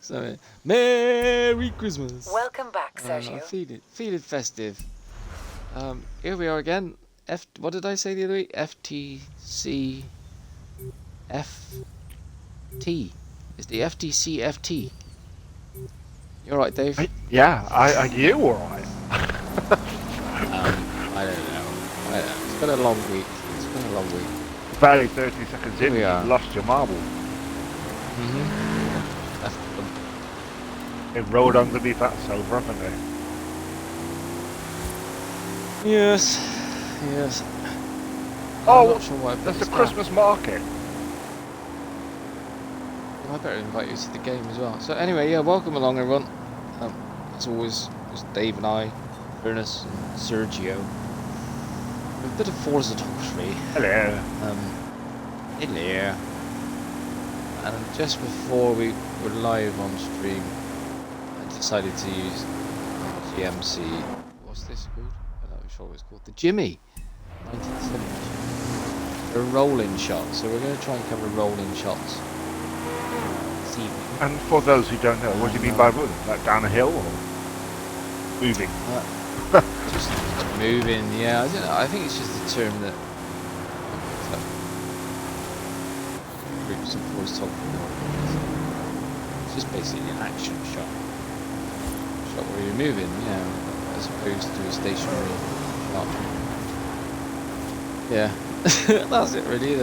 So, Merry Christmas. Welcome back, Sergio. Feeling festive. Here we are again. What did I say the other week? FTC FT. It's the FTC FT. You're right, Dave. Are you alright? I don't know. It's been a long week. Barely 30 seconds in, We you are. lost your marble. Left them. They rolled underneath that sofa, haven't they? Yes. I'm Oh, not sure why I put that's the this back. Christmas market. I better invite you to the game as well. So anyway, yeah, welcome along everyone. As always, just Dave and I, Ernest and Sergio. A bit of Forzatography. Hello. Hello. And just before we were live on stream, I decided to use GMC. What's this called? I'm not sure what it's called. The Jimmy. 1970. A rolling shot. So we're going to try and cover rolling shots this evening. And for those who don't know, what do you mean by rolling? Like down a hill or moving? Just moving, yeah. I don't know. I think it's just a term that groups of voice talking. It's just basically an action shot. Shot where you're moving, yeah, as opposed to a stationary shot. Yeah, that's it really.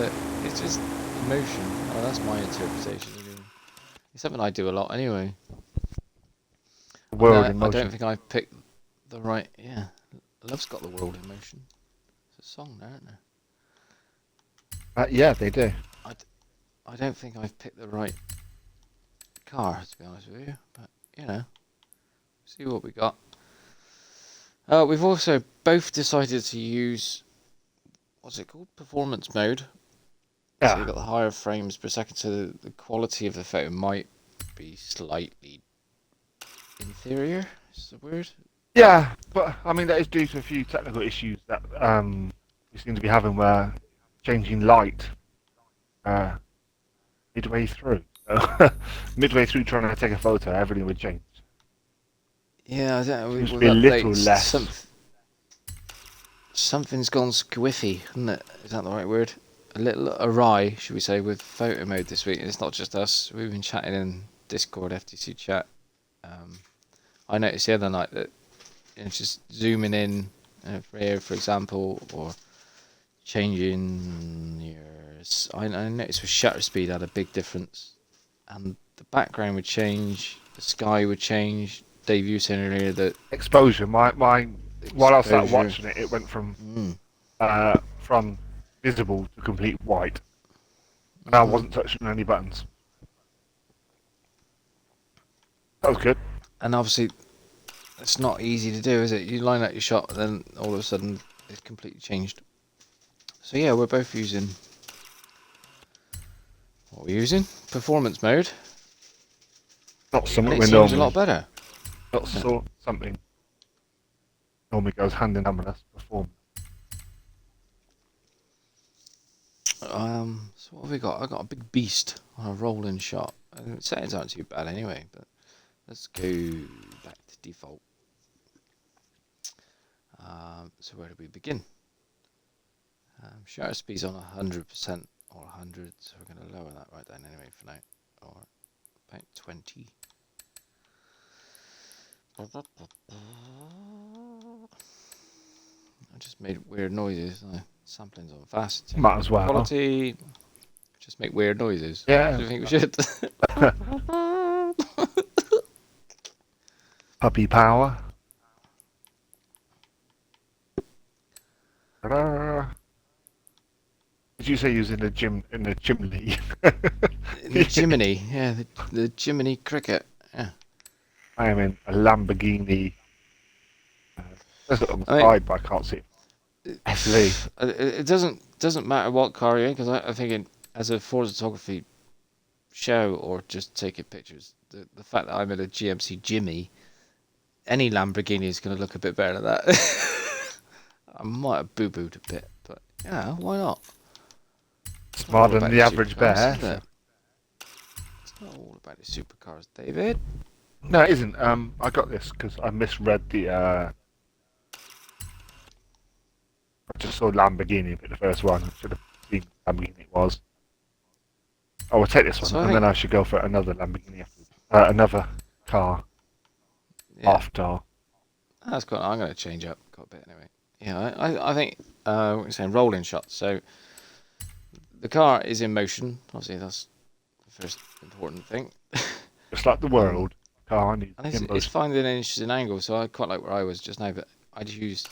It's just emotion. Oh, that's my interpretation. It's something I do a lot anyway. World in I motion. don't think I've picked the right. Yeah, Love's got the world in motion. It's a song there, isn't there? Yeah, they do. I don't think I've picked the right car, to be honest with you. But you know, see what we got. We've also both decided to use what's it called? Performance mode. Yeah. So you've got the higher frames per second, so the quality of the photo might be slightly inferior. Is the word? Yeah, but I mean that is due to a few technical issues that we seem to be having where changing light midway through. Midway through trying to take a photo, everything would change. Yeah, I don't know. Seems to We've be a little updated less. Something's gone squiffy, isn't it? Is that the right word? A little awry, should we say, with photo mode this week. And it's not just us. We've been chatting in Discord, FTC chat. I noticed the other night that just zooming in for example, or changing your... I noticed with shutter speed had a big difference. And the background would change, the sky would change. Dave, you were saying earlier that... Exposure. While I sat watching it, it went from visible to complete white. And I wasn't touching any buttons. That was good. And obviously, it's not easy to do, is it? You line up your shot, and then all of a sudden, it's completely changed. So yeah, we're both using... What we're using? Performance mode. Not something And we it seems normally... a lot better. Not something normally goes hand in hand with us performance. So what have we got? I got a big beast on a rolling shot. Settings aren't too bad anyway, but let's go back to default. So where do we begin? Shutter speed's on 100% or 100, so we're going to lower that right down anyway for now, or about 20. I just made weird noises. Sampling's on fast. Might as well. Quality. Just make weird noises. Yeah. Do you think we should? Puppy power. Did you say you was in the gym in the chimney? In the Jiminy, yeah, the Jiminy cricket. Yeah. I am in a Lamborghini. There's it on the side, but I can't see it. SV. It doesn't matter what car you're in, because I think as a Forzatography show or just taking pictures, the fact that I'm in a GMC Jimmy, any Lamborghini is going to look a bit better than that. I might have boo-booed a bit, but yeah, why not? Smarter than the average bear. It's All about the supercars, David. No, it isn't. I got this because I misread the. I just saw Lamborghini, but the first one. I should have seen Lamborghini it was. Oh, I'll take this one, So I and think, then I should go for another Lamborghini. Another car yeah, after. that's quite. I'm going to change up quite a bit anyway. Yeah, I think what you're saying, rolling shots. So the car is in motion. Obviously, that's the first important thing. Just like the Um, world, car needs and it's motion. finding an interesting angle. So I quite like where I was just now, but I'd use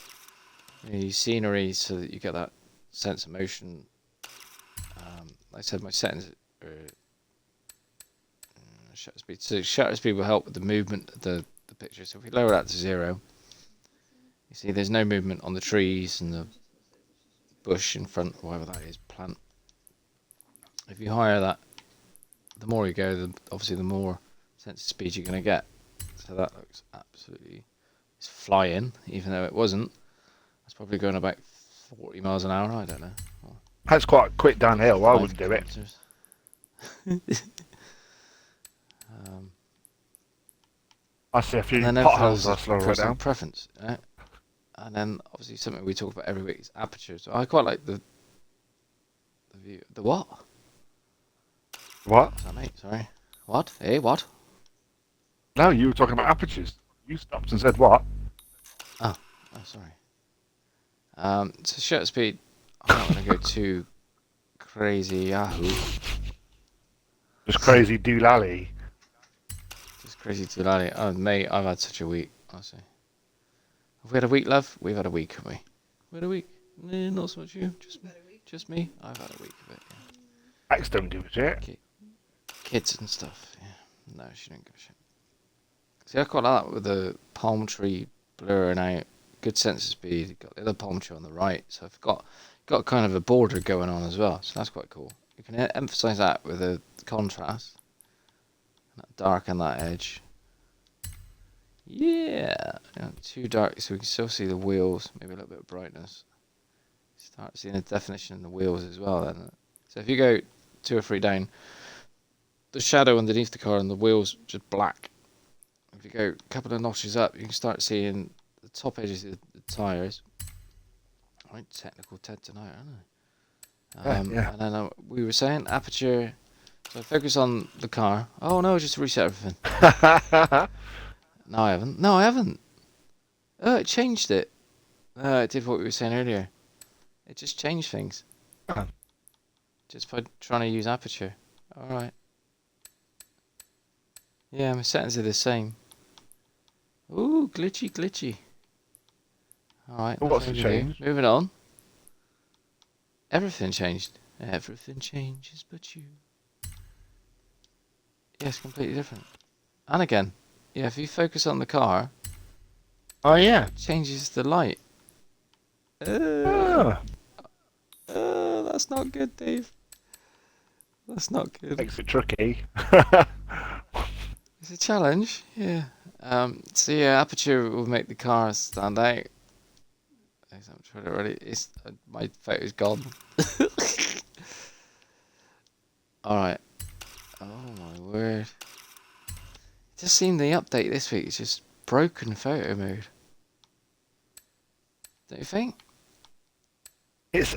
scenery so that you get that sense of motion. Like I said, my settings are shutter speed. So shutter speed will help with the movement of the picture. So if we lower that to 0, you see there's no movement on the trees and the bush in front, or whatever that is, plant. If you higher that, the more you go, obviously the more sense of speed you're going to get. So that looks absolutely, it's flying, even though it wasn't. It's probably going about 40 miles an hour, I don't know. That's quite quick downhill. I wouldn't do it. I see a few potholes. I slow it down. Preference, right? And then obviously something we talk about every week is aperture. So I quite like the view. The what? What? What's that, mate? Sorry. What? Hey, what? No, you were talking about apertures. You stopped and said what? Oh, sorry. So shutter speed. I'm not going to go too crazy Yahoo. Just crazy doolally. Just crazy doolally. Oh, mate, I've had such a week, honestly. Have we had a week, love? We've had a week, haven't we? We had a week. Not so much you. Just me. I've had a week of it, yeah. Max don't give a shit. Kids and stuff, yeah. No, she don't give a shit. See, I quite like that with the palm tree blurring out. Good sense of speed. Got the other palm tree on the right, so I've got kind of a border going on as well. So that's quite cool. You can emphasise that with the contrast. That darken that edge. Yeah, too dark, so we can still see the wheels. Maybe a little bit of brightness. Start seeing the definition in the wheels as well. Then, so if you go 2 or 3 down, the shadow underneath the car and the wheels just black. If you go a couple of notches up, you can start seeing the top edges of the tyres. Right, technical Ted tonight, aren't I? Yeah. And then we were saying aperture. So focus on the car. Oh no, just reset everything. No, I haven't. Oh, it changed it. It did what we were saying earlier. It just changed things. Oh. Just by trying to use aperture. Alright. Yeah, my settings are the same. Ooh, glitchy. Alright, What's the change? Moving on. Everything changed. Everything changes but you. Yeah, it's completely different. And again, yeah, if you focus on the car, Oh yeah. it changes the light. That's not good, Dave. That's not good. Makes it tricky. It's a challenge, yeah. So yeah, aperture will make the car stand out. I'm trying to already. My photo's gone. All right. Oh my word! It just seemed the update this week is just broken photo mode. Don't you think? It's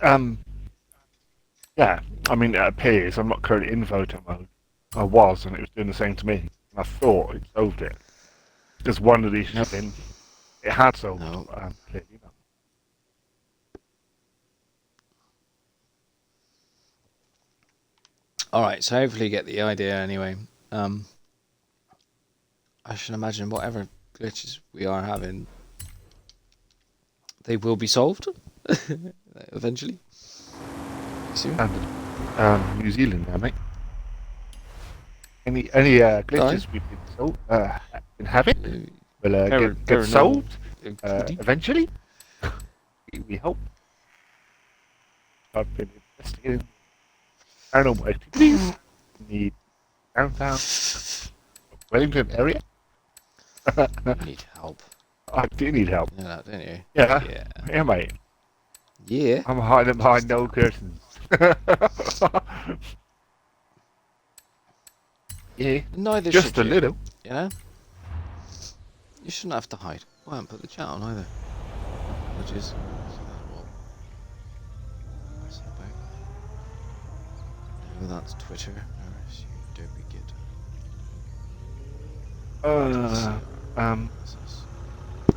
yeah. I mean, it appears I'm not currently in photo mode. I was, and it was doing the same to me. And I thought it solved it. Because one of these should have been. It had solved it. No. Clearly not. Alright, so hopefully you get the idea anyway. I should imagine whatever glitches we are having, they will be solved eventually. Soon. And New Zealand now, mate. Any glitches we've been having will get solved eventually. We hope. I've been investigating paranormal activities in the downtown Wellington area. You need help. I do need help. You know that, don't you? Yeah, mate. Yeah. I'm hiding behind no curtains. Yeah, Neither just should a you. little. You know? You shouldn't have to hide. I haven't put the chat on either. Apologies. So what that's about. No, that's Twitter. Where's you dopey git? Uh, FTC. um, That's us.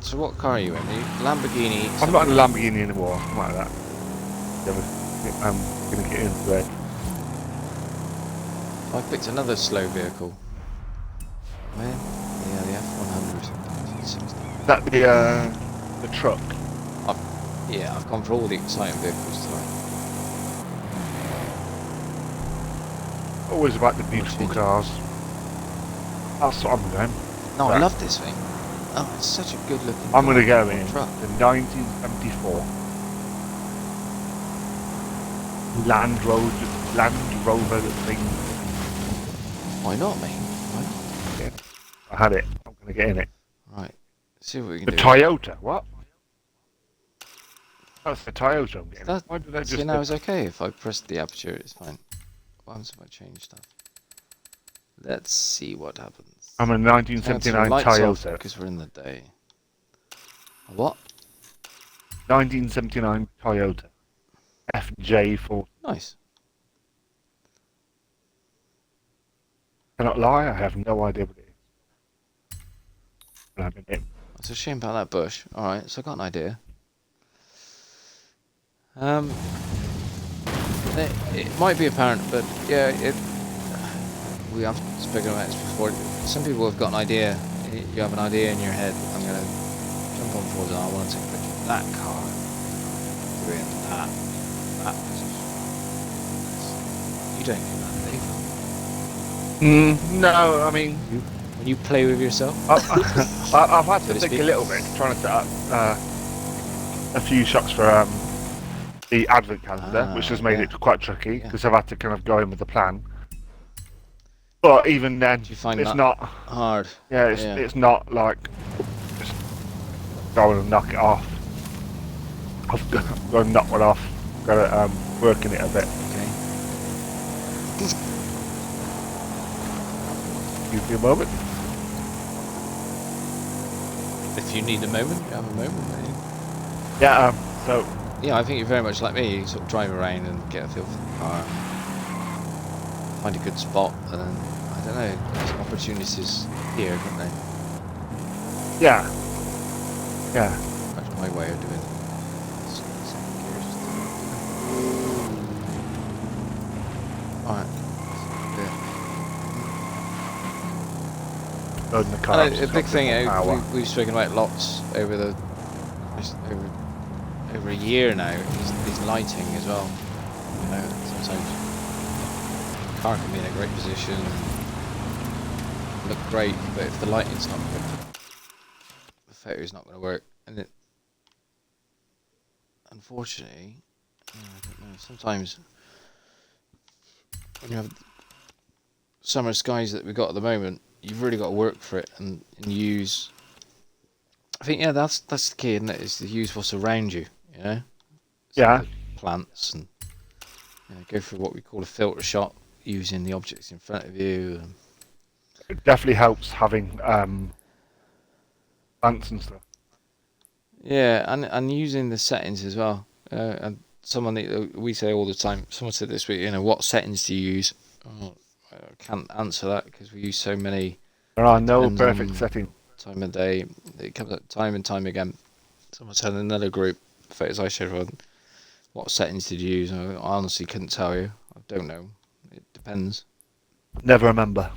So what car are you in? Are you Lamborghini I'm not in a something? Lamborghini anymore. I'm like that. I'm gonna get into it. I picked another slow vehicle. Where? Yeah, the F100 1960. Is that the truck? Yeah, I've gone for all the exciting vehicles tonight. Always about the I'm gonna beautiful change it. cars. That's what I'm going. No, I Right. love this thing. Oh, it's such a good looking I'm car. gonna go in Truck. the 1974 Land Rover thing. Why not, mate? Why not? Yeah, I had it. I'm gonna get in it. Right. See what we can The do. Toyota. What? That's the Toyota I'm getting. That, Why did I see, just now do it's that? okay. If I press the aperture, it's fine. What happens if I change stuff? Let's see what happens. I'm a Turn the 1979 lights off Toyota. because we're in the day. A what? 1979 Toyota. FJ4. Nice. Cannot lie, I have no idea what it is. But I'm in it. It's a shame about that bush. Alright, so I got an idea. Um, it might be apparent, but yeah, we have spoken about this before. Some people have got an idea. You have an idea in your head. I'm gonna jump on Forza. I want to take a picture of that car doing that position. You don't do that, Dave. No, I mean, When you play with yourself, I've had so to to think speak. a little bit, trying to set up a few shots for the advent calendar, which has made Yeah, it quite tricky yeah. because I've had to kind of go in with a plan. But even then, Do you find it's that not. hard? Yeah, Yeah. it's not like just going and knock it off. I've got to knock one off. Got to work in it a bit. Okay. Give me a moment. If you need a moment, you have a moment. Don't you? Yeah. So Yeah, I think you're very much like me. You sort of drive around and get a feel for the car, find a good spot, and then I don't know. Opportunities here, don't they? yeah, yeah. That's my way of doing it. Alright. Loading the I car. know, up, a just big got thing, bit more power. we've spoken about lots over over a year now, is lighting as well. You know, sometimes the car can be in a great position, look great, but if the lighting's not good, the photo's not going to work. And it, unfortunately, yeah, I don't know, sometimes when you have summer skies that we've got at the moment, you've really got to work for it and use. I think yeah, that's the key, isn't it? Is to use what's around you, you know. So Yeah, the plants and go for what we call a filter shot, using the objects in front of you. it definitely helps having plants and stuff. Yeah, and using the settings as well. And someone we say all the time. Someone said this week, what settings do you use? Oh, I can't answer that because we use so many. There are It no depends perfect on settings. time of day. It comes up time and time again. Someone said in another group, photos I showed everyone, what settings did you use? I honestly couldn't tell you. I don't know. It depends. Never remember.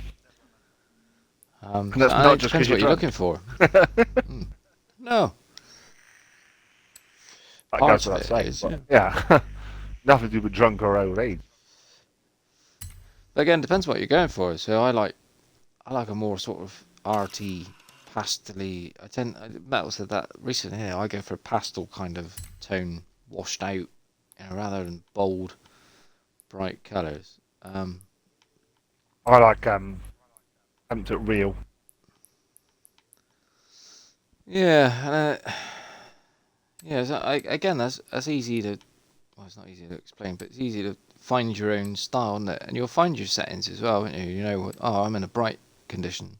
And that's And not it just depends because you're what you're drunk. looking for. No, That goes parts of without it saying. is, But yeah. yeah, nothing to do with drunk or old age. But again, depends what you're going for. So I like a more sort of arty, pastely. Metal said that recently. Yeah, I go for a pastel kind of tone, washed out, rather than bold, bright colours. I like something real. Yeah, yeah. So again, that's easy to. Well, it's not easy to explain, but it's easy to find your own style, isn't it? And you'll find your settings as well, won't you? You know what? Oh, I'm in a bright condition,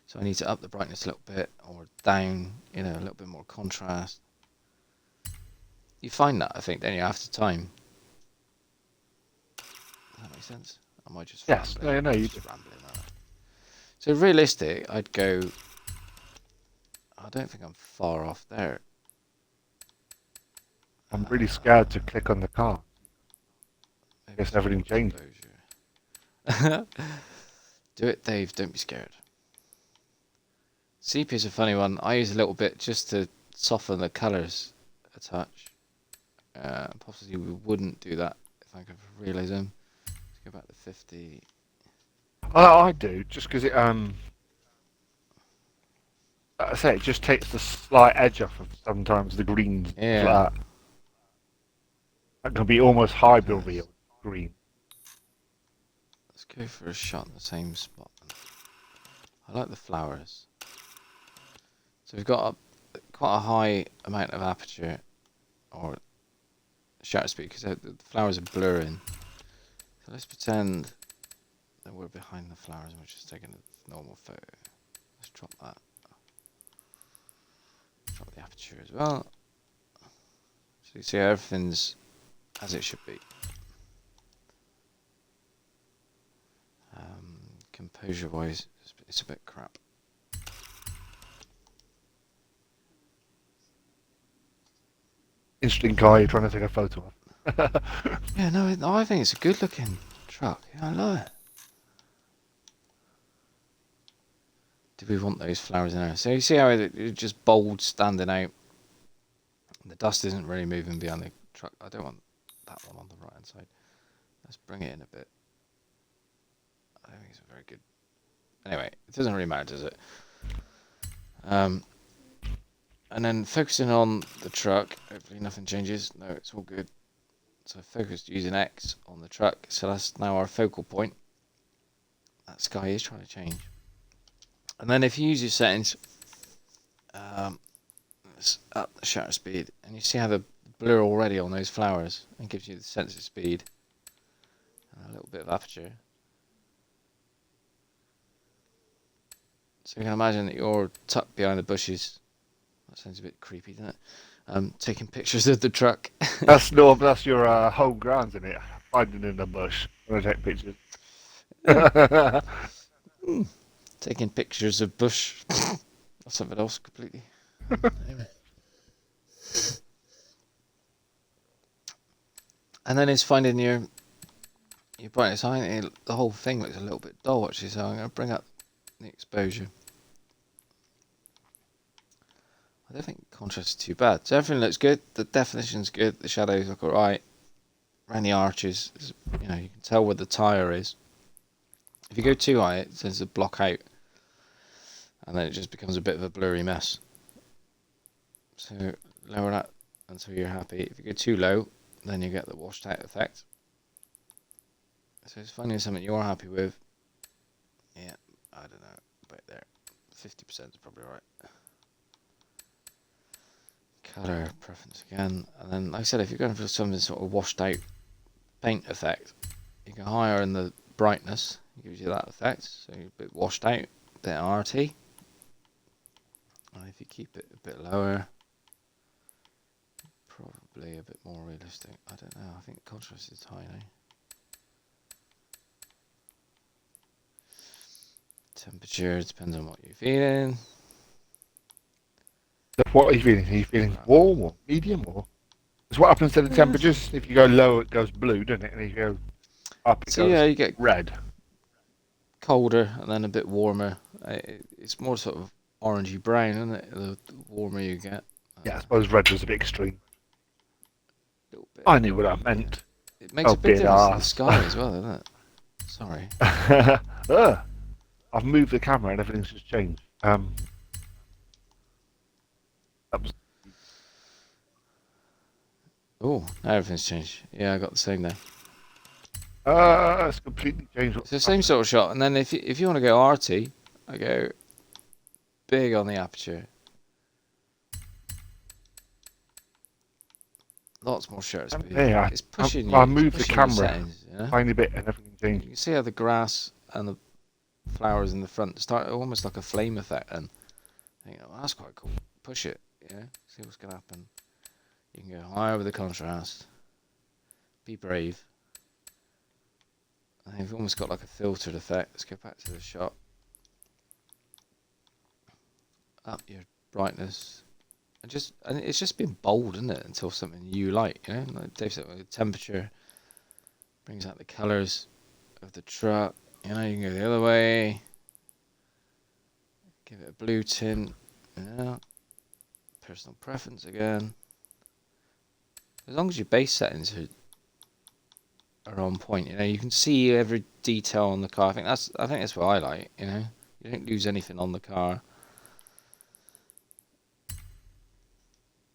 so I need to up the brightness a little bit, or down. You know, a little bit more contrast. You find that, I think, don't you, after time? Does that make sense? Am I just Yes, rambling? no, you do. Just rambling. So realistic, I'd go. I don't think I'm far off there. I'm really scared to click on the car. I Maybe guess everything changes. exposure. Do it, Dave. Don't be scared. Sepia is a funny one. I use a little bit just to soften the colours a touch. Possibly we wouldn't do that if I could realism. Let's go back to 50. I do, just because like I say, it just takes the slight edge off of sometimes the greens. Yeah. Like that can be almost hide reveal green. Let's go for a shot in the same spot. I like the flowers. So we've got quite a high amount of aperture or shutter speed because the flowers are blurring. So let's pretend that we're behind the flowers and we're just taking a normal photo. Let's drop that. Drop the aperture as well. So you see how everything's as it should be. Composure wise, it's a bit crap. Interesting guy you're trying to take a photo of. Yeah, no, I think it's a good looking truck. Yeah, I love it. Do we want those flowers in there? So you see how it's just bold standing out. The dust isn't really moving behind the truck. I don't want that one on the right hand side. Let's bring it in a bit. I don't think it's very good. Anyway, it doesn't really matter, does it? And then focusing on the truck. Hopefully nothing changes. No, it's all good. So focused using X on the truck. So that's now our focal point. That sky is trying to change. And then if you use your settings, let's up the shutter speed, and you see how the blur already on those flowers, and gives you the sensor speed and a little bit of aperture. So you can imagine that you're tucked behind the bushes. That sounds a bit creepy, doesn't it? Taking pictures of the truck. That's your home grounds, isn't it? Hiding in the bush when I take pictures. Taking pictures of bush. That's something else completely. Anyway. And then it's finding your brightness. I think the whole thing looks a little bit dull actually, so I'm going to bring up the exposure. I don't think contrast is too bad. So everything looks good. The definition's good. The shadows look alright. Around the arches, you know, you can tell where the tyre is. If you go too high, it tends to block out, and then it just becomes a bit of a blurry mess. So lower that until you're happy. If you go too low, then you get the washed out effect. So it's finding something you're happy with. Yeah, I don't know, about there. 50% is probably right. Colour preference again, and then like I said, if you're going for something sort of washed out paint effect, you can higher in the brightness, it gives you that effect, so you're a bit washed out, a bit arty. And if you keep it a bit lower, probably a bit more realistic. I don't know, I think the contrast is high now. Temperature depends on what you're feeling. What are you feeling? Are you feeling warm or medium or? It's what happens to the temperatures. If you go low, it goes blue, doesn't it? And if you go up, it So goes yeah, you get red. colder and then a bit warmer. It's more sort of orangey brown, isn't it? The warmer you get. Yeah, I suppose red was a bit extreme. Little bit. I knew what I meant. It makes a big bit difference to the arse. sky as well, doesn't it? Sorry. I've moved the camera and everything's just changed. That was Oh, now everything's changed. Yeah, I got the same now. it's completely changed. It's the same sort of shot, and then if you want to go arty, I go big on the aperture. Lots more shutter speed. Yeah, It's pushing you. I It's moved the pushing your camera settings. You know. tiny bit and everything You changed. can see how the grass and the flowers in the front start almost like a flame effect, and I think, oh, that's quite cool. Push it. You know. See what's gonna happen. You can go higher with the contrast. Be brave. And you've almost got like a filtered effect. Let's go back to the shot. Up your brightness. And it's just been bold, isn't it? Until something you like, you know. Like Dave said, the temperature brings out the colours of the truck. You know, you can go the other way. Give it a blue tint. Yeah. Personal preference again. As long as your base settings are on point, you know, you can see every detail on the car. I think that's what I like, you know. You don't lose anything on the car.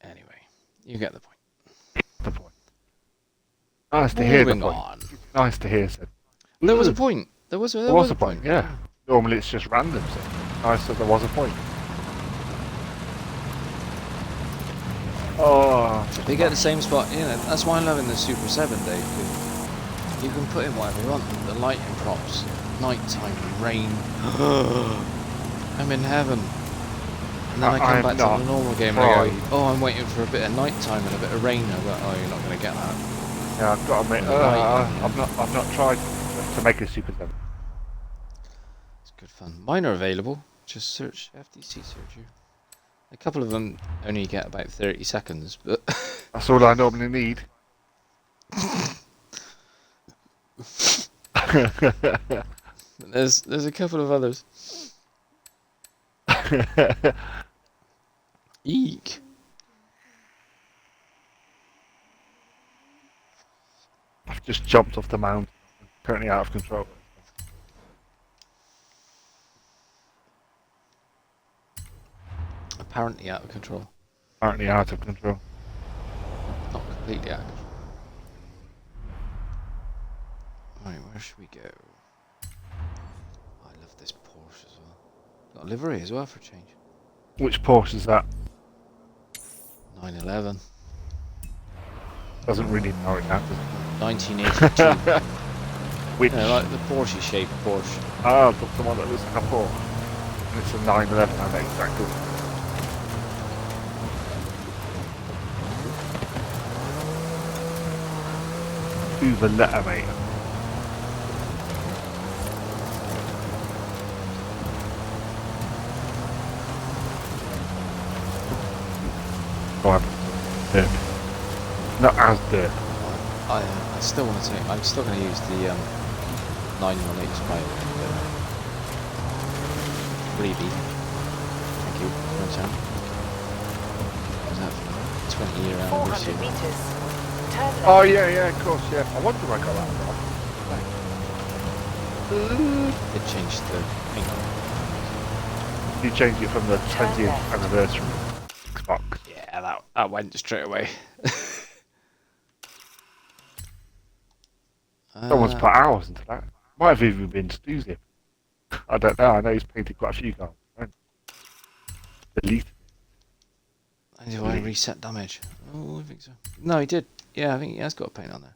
Anyway, you get the point. The point. Nice to hear the Moving point. on. Nice to hear, said. There was a point. There was a a point, point. yeah. Normally it's just random, so nice that there was a point. Oh, They get the same spot, you know. That's why I'm loving the Super 7, Dave. 'Cause you can put in whatever you want. The lighting props, nighttime, rain. I'm in heaven. And then I come back to the normal game and I go, oh, I'm waiting for a bit of nighttime and a bit of rain. I go, oh, you're not going to get that. yeah, I've got to admit, I've not tried to make a Super 7. It's good fun. Mine are available. Just search FTC Searcher. A couple of them only get about 30 seconds, but That's all I normally need. there's a couple of others. Eek. I've just jumped off the mountain. Currently out of control. Apparently out of control. Apparently out of control. Not completely out of control. Right, where should we go? I love this Porsche as well. Got a livery as well for a change. Which Porsche is that? 911. Doesn't really know it now, does it? 1982. Which? Yeah, like the Porsche shaped Porsche. Ah, the one that looks like a Porsche. And it's a 911, I know exactly. Do the letter, mate. Go on. Dirt. Not as dirt. I still want to take. I'm still going to use the 918 Spy. Really. Thank you for return. Was that for 20-year 400 anniversary? meters. Turn left. Oh yeah, of course, yeah. I wonder where I got that from. It changed the paint. You changed it from the 20th anniversary Xbox. Yeah, that went straight away. Someone's put hours into that. Might have even been Stu's. I don't know. I know he's painted quite a few cars. Right? Delete. And do I reset damage? Oh, I think so. No, he did. Yeah, I think he has got a paint on there.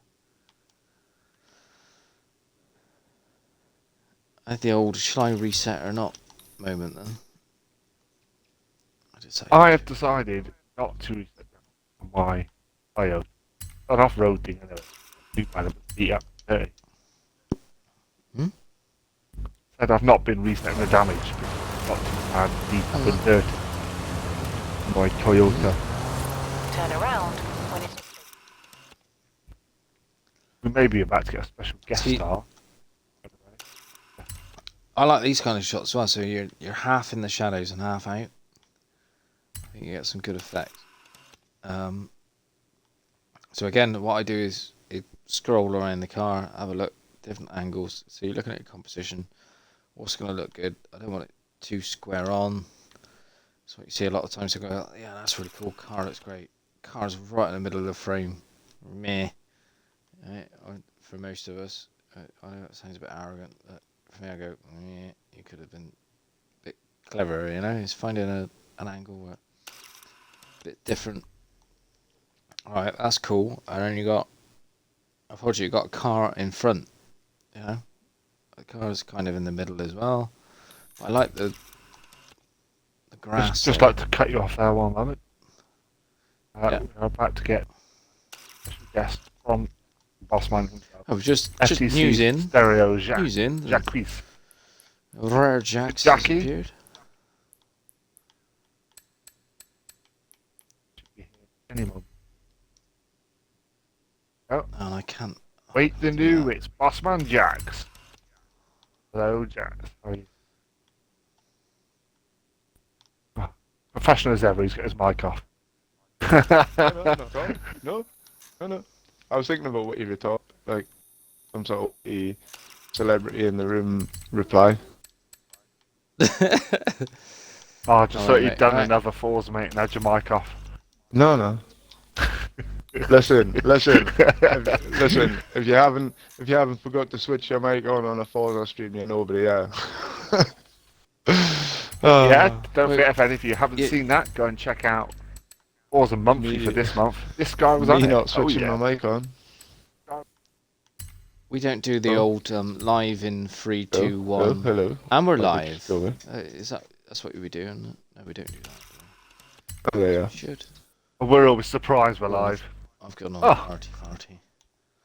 I had the old "shall I reset or not" moment then. I have decided not to reset them on my Toyota. Not off-road thing anyway. Do by the beat up 30. Said I've not been resetting the damage because it's not too bad deep and dirty. My Toyota. Turn around when it's... We may be about to get a special guest star. I like these kind of shots as well. So you're half in the shadows and half out. I think you get some good effect. So again, what I do is scroll around the car, have a look, different angles. So you're looking at your composition. What's going to look good? I don't want it too square on. So you see a lot of times I go, oh, yeah, that's really cool. Car looks great. Car's right in the middle of the frame. Meh. Right? For most of us, I know that sounds a bit arrogant, but for me, I go, meh. You could have been a bit cleverer, you know. It's finding an angle where a bit different. Alright, that's cool. And then unfortunately, you got a car in front. You know, the car's kind of in the middle as well. I like the grass. Just there. like to cut you off there one moment. Yeah. We're about to get a special guest from Bossman himself. Oh, just FTC news in. Stereo News in. Jacques. Rare Jacks has Jackie? appeared. Any moment. And I can't. Wait the new, it's Bossman Jax. Hello, Jax. How are you? Oh, professional as ever, he's got his mic off. No. I was thinking about what you were talking, like some sort of a celebrity in the room reply. Oh, just thought you'd mate, done right. another Forza, mate, and had your mic off. No. Listen. If you haven't forgot to switch your mic on a Forza stream, you're nobody there. Yeah, don't wait. forget, if any of you haven't Yeah. seen that, go and check out Forza Monthly Me- for this month. This guy was on Me it. not switching oh, yeah. my mic on. We don't do the Oh. old live in 3, 2, 1. Hello. And we're Oh, live. go away. That's what we do, isn't it? No, we don't do that. Oh, there you We are. should. We're always surprised we're Well, live. I've gone on Oh. farty.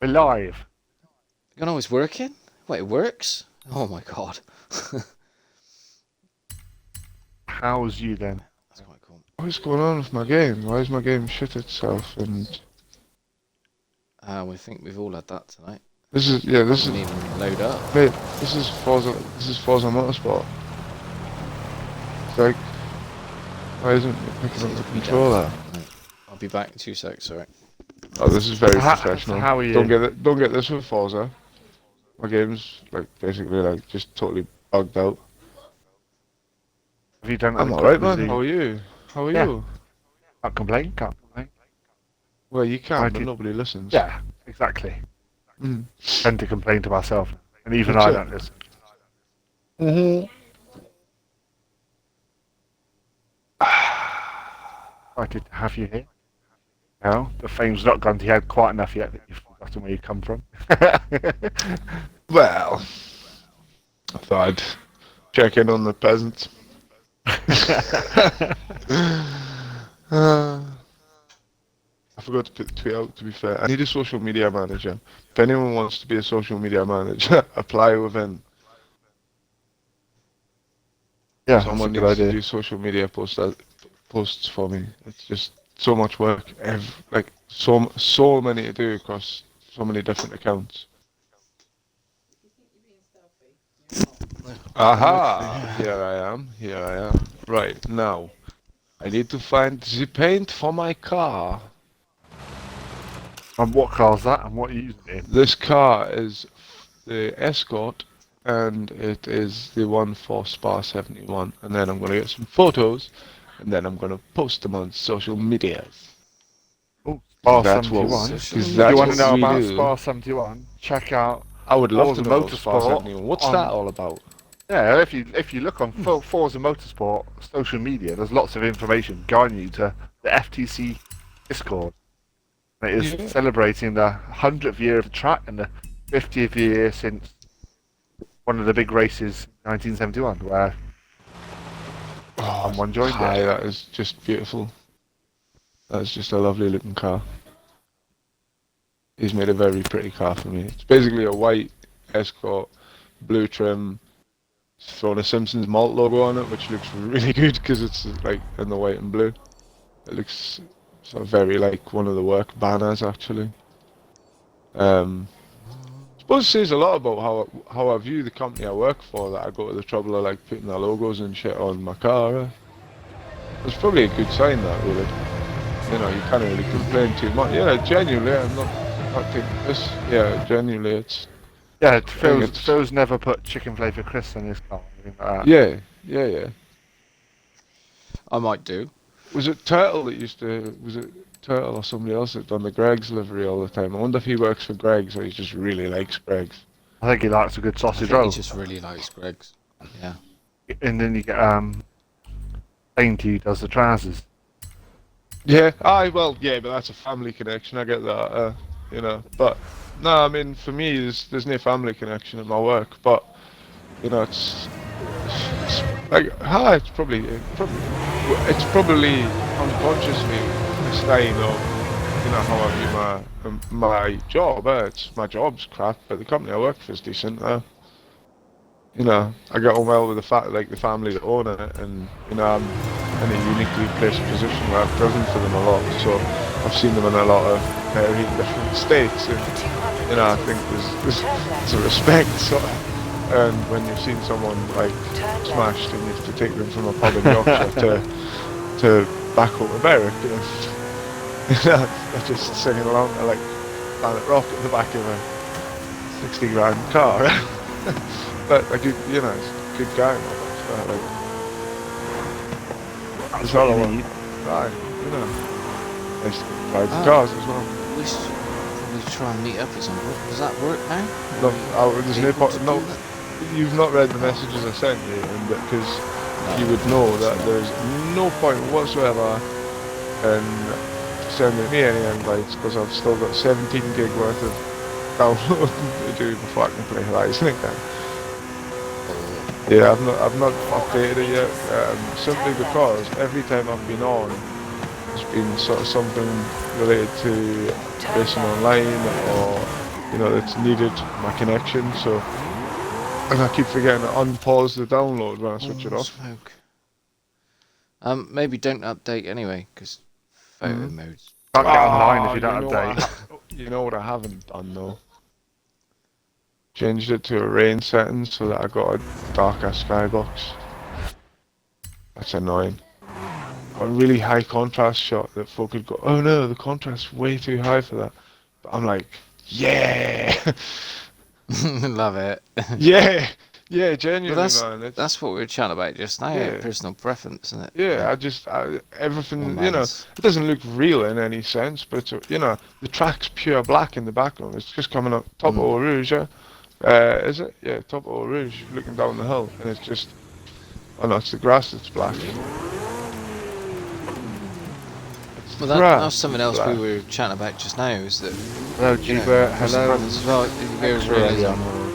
We're live. You know it's working? Wait, it works? Oh my god. How's you then? That's quite cool. What's going on with my game? Why is my game shit itself? And We think we've all had that tonight. this is Doesn't even load up. mate. This is Forza Motorsport. It's like, why isn't it picking up the controller? Right. I'll be back in 2 secs, sorry. Oh, this is very So professional. how are you? Don't get this with Forza. My game's like basically like just totally bugged out. Have you done I'm anything alright, man. busy? How are you? How are Yeah. you? Can't complain. Well, you can, I but did- nobody listens. Yeah, exactly. Mm. Tend to complain to myself, and even That's I it. don't listen. Mm-hmm. Excited to have you here. No, the fame's not gone to your head quite enough yet that you've forgotten where you come from. Well, I thought I'd check in on the peasants. I forgot to put the tweet out, to be fair. I need a social media manager. If anyone wants to be a social media manager, apply within. Yeah, that's a Someone good needs to idea. do social media posts for me. It's just so much work. Like so many to do across so many different accounts. Aha! Here I am. Right, now. I need to find the paint for my car. And what car's that, and what are you using it in? This car is the Escort, and it is the one for Spa 71. And then I'm going to get some photos, and then I'm going to post them on social media. Oh, Spa That's what- 71. Social If that's you want to what know we about do. Spa 71, check out. I would love Forza to know about Spa Motorsport 71. What's on- that all about? Yeah, if you look on Forza Motorsport social media, there's lots of information guiding you to the FTC Discord. And it is Yeah. celebrating the 100th year of the track and the 50th year since one of the big races in 1971, where someone joined Hi, it. that is just beautiful. That's just a lovely looking car. He's made a very pretty car for me. It's basically a white Escort, blue trim. He's thrown a Simpsons malt logo on it, which looks really good because it's like in the white and blue. It looks sort of very like one of the work banners actually. Suppose it says a lot about how I view the company I work for, that I go to the trouble of like putting their logos and shit on my car. It's probably a good sign, that really. You know, you can't really complain too much. Yeah, genuinely, I'm not taking this. Yeah, genuinely, it's Yeah, it's- Phil's never put chicken flavour crisps on his car. Or anything like that. yeah. I might do. Was it Turtle that used to? Was it Turtle or somebody else that done the Greg's livery all the time? I wonder if he works for Greg's or he just really likes Greg's. I think he likes a good I sausage think roll. he just really likes Greg's. Yeah. And then you get Dainty does the trousers. Yeah, but that's a family connection. I get that, you know. But no, I mean, for me, there's no family connection in my work. But you know, it's like, it's probably unconsciously a sign of, you know, how I view my job. It's my job's crap, but the company I work for is decent. You know, I get on well with the family that own it, and you know, I'm in a uniquely placed position where I've driven for them a lot, so I've seen them in a lot of very different states, and For 200 you know, I meters, think there's turn there's a left. respect sort of, and when you've seen someone like Turn left. smashed, and you have to take them from a pub in Yorkshire to back out of Berwick, and you know, they're just singing along to like Planet Rock at the back of a 60 grand car. But like you know, it's a good guy and all that stuff. Like, That's it's all what I you want. need. Right, you know, nice to ride the Oh, cars as well. we should probably try and meet up at some point. Does that work now? No, Are we there's no able to point. do No, that? you've not read the messages I sent you, and because you No, would know it's that not. there's no point whatsoever in sending me any invites because I've still got 17 gig worth of downloading to do before I can play Horizon again. Yeah, I've not 400 updated it yet, meters, simply turn because left. every time I've been on, there's been sort of something related to Turn racing left. online, or you know, that's needed my connection. So, and I keep forgetting to unpause the download when I switch it Oh, off. smoke. Maybe don't update anyway, because photo Mhm. mode's Can't get online if Ah, you you don't know what update. you know what I haven't done though? Changed it to a rain setting so that I got a darker skybox. That's annoying. A really high contrast shot that folk could go, oh no, the contrast's way too high for that. But I'm like, yeah, love it. yeah, yeah, But genuinely, man. It's that's what we were chatting about just now. yeah, Personal preference, isn't it? yeah. Like, Everything, one you know, man's. it doesn't look real in any sense, but it's, you know, the track's pure black in the background. It's just coming up top of Mm. Eau Rouge, yeah. Is it? Yeah, top of Eau Rouge, looking down the hill, and it's just, oh no, it's the grass that's black. It's the Well, that was grass something that's else we black. were chatting about just now. Is that Hello, you know Juba. personal Hello. preference as well. If you go Extra early realism on. or if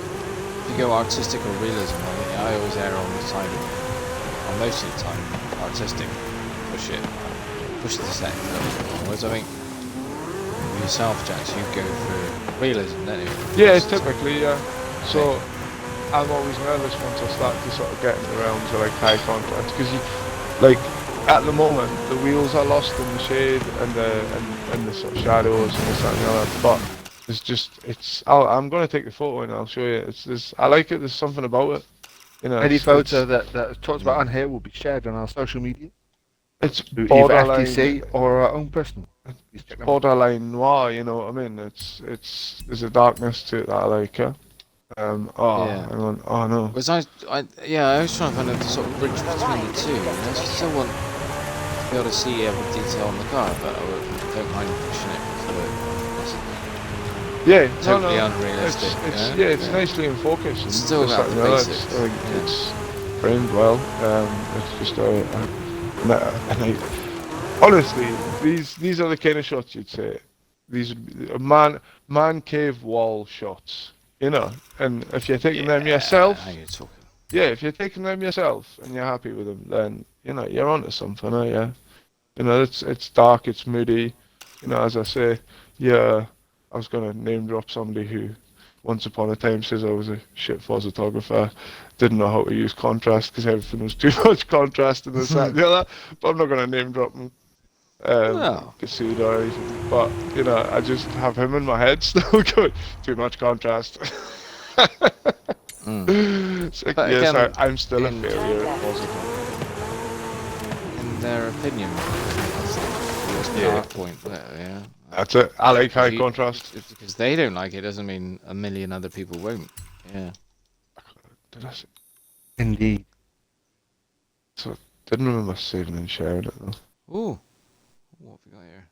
you go artistic or realism, I always err on the side of, well, most of the time, artistic. Push the set. Whereas I think with yourself, Jax, you go for realism, don't you? Yeah, Just typically, yeah. So I'm always nervous once I start to sort of get in the realms of like high contrast, because you, like, at the moment the wheels are lost in the shade and the sort of shadows and this that and the other. But it's just I'm gonna take the photo and I'll show you. I like it. There's something about it. You know, Any it's photo it's that talks about on here will be shared on our social media, it's through either borderline. FTC or our own personal. Please It's check them out. borderline noir. You know what I mean? There's a darkness to it that I like. Yeah. yeah. Hang on. Oh no. Whereas I was trying to find out the sort of bridge between the two. I still want to be able to see every detail on the car, but I don't mind pushing it so Yeah, it's no, totally no. unrealistic. It's nicely in focus and Still this, that, about and the the other. basics. It's like Yeah. it's framed well. It's just and I honestly, these are the kind of shots you'd say. These would be man cave wall shots, you know. And if you're taking them Yeah, now yourself, you're talking. yeah, if you're taking them yourself and you're happy with them, then you know you're onto something, are you? You know, it's dark, it's moody. You know, as I say, yeah, I was gonna name drop somebody who, once upon a time, says I was a shit Forzatographer, didn't know how to use contrast because everything was too much contrast and this, that, and the other. But I'm not gonna name drop him, No. get sued or anything. But you know, I just have him in my head still going too much contrast. Mm. It's like, But yes, again, I'm still a in failure at Forzatography. in their opinion, that's been Yeah. our point. Yeah. That's it. I like high You- contrast. because they don't like it doesn't mean a million other people won't. Yeah. Did I say? Indeed. So didn't remember saving and sharing it though. Ooh. What have we got here?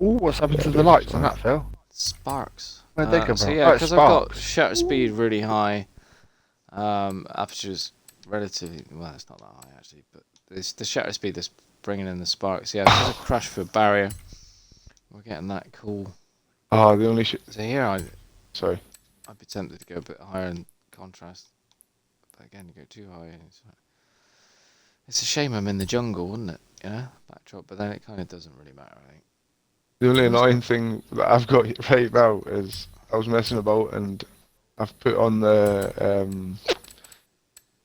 Oh, what's happened Yeah, to it the is lights on fine. that, Phil? Sparks. Where'd they come So from? yeah, Oh, because I've got sparks. shutter speed really high. Aperture's relatively, well, it's not that high actually, but It's the shutter speed that's bringing in the sparks. Yeah, because of crush for barrier, we're getting that cool. Ah, the only shit. So here Sorry. I'd be tempted to go a bit higher in contrast, but again, you go too high. It's a shame I'm in the jungle, wouldn't it? You know, backdrop. But then it kind of doesn't really matter, I think. The only That's annoying good. thing that I've got right now is I was messing about and I've put on the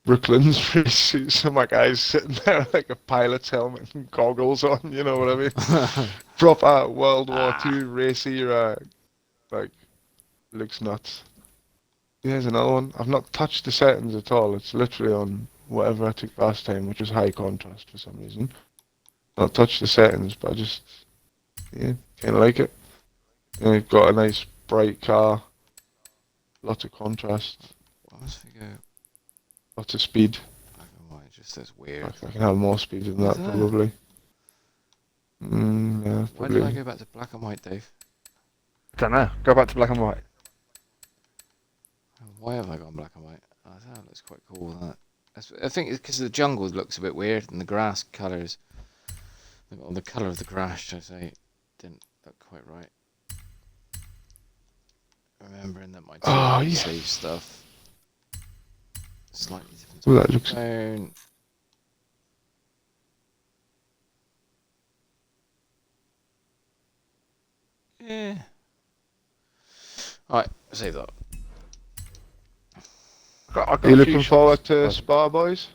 Brooklyn's free suit, so my guy's sitting there with like a pilot's helmet and goggles on, you know what I mean? Proper World War II race era, like, looks nuts. Here's another one. I've not touched the settings at all. It's literally on whatever I took last time, which was high contrast for some reason. Not touched the settings, but I just, yeah, kind of like it. And you've got a nice bright car, lots of contrast, Once we go lots of speed. black and white, just as weird. I can have more speed than that, Isn't it? probably. Yeah, Why did I probably. go back to black and white, Dave? I don't know. Go back to black and white. Why have I gone black and white? Oh, that looks quite cool. That. I think it's because the jungle looks a bit weird and the grass colours. Well, the colour of the grass, should I say, didn't look quite right. Remembering that my Oh, TV yeah. save stuff. Slightly different. Well, that looks. Phone. Yeah. Alright, save that. I've got Are you a few looking forward shots. to Spa Boys?